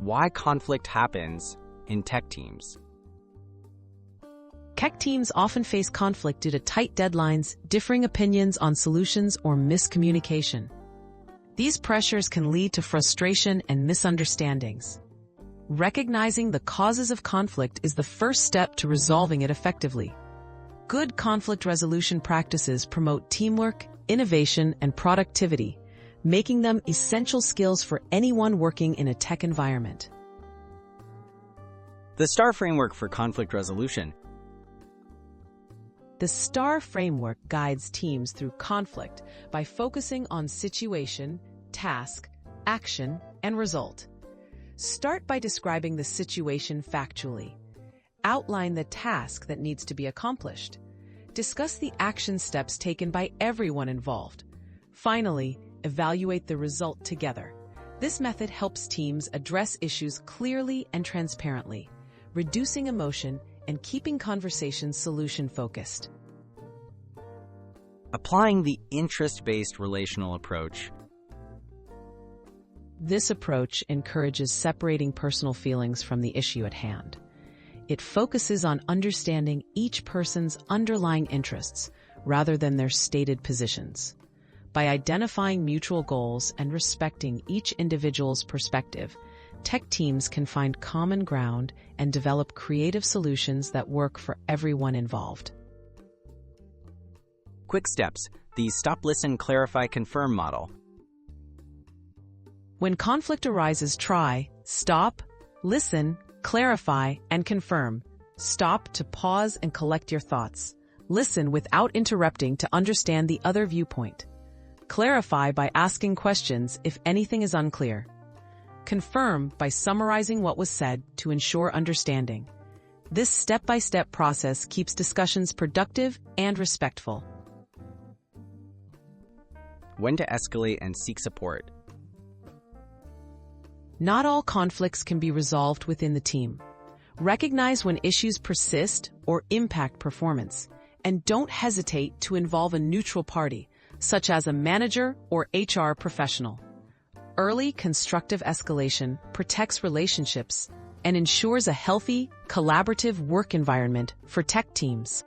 Why conflict happens in tech teams. Tech teams often face conflict due to tight deadlines, differing opinions on solutions, or miscommunication. These pressures can lead to frustration and misunderstandings. Recognizing the causes of conflict is the first step to resolving it effectively. Good conflict resolution practices promote teamwork, innovation, and productivity, making them essential skills for anyone working in a tech environment. The STAR framework for conflict resolution. The STAR framework guides teams through conflict by focusing on situation, task, action, and result. Start by describing the situation factually. Outline the task that needs to be accomplished. Discuss the action steps taken by everyone involved. Finally, evaluate the result together. This method helps teams address issues clearly and transparently, reducing emotion and keeping conversations solution-focused. Applying the interest-based relational approach. This approach encourages separating personal feelings from the issue at hand. It focuses on understanding each person's underlying interests rather than their stated positions. By identifying mutual goals and respecting each individual's perspective, tech teams can find common ground and develop creative solutions that work for everyone involved. Quick steps. The stop, listen, clarify, confirm model. When conflict arises, try, stop, listen, clarify, and confirm. Stop to pause and collect your thoughts. Listen without interrupting to understand the other viewpoint. Clarify by asking questions if anything is unclear. Confirm by summarizing what was said to ensure understanding. This step-by-step process keeps discussions productive and respectful. When to escalate and seek support. Not all conflicts can be resolved within the team. Recognize when issues persist or impact performance, and don't hesitate to involve a neutral party, such as a manager or HR professional. Early constructive escalation protects relationships and ensures a healthy, collaborative work environment for tech teams.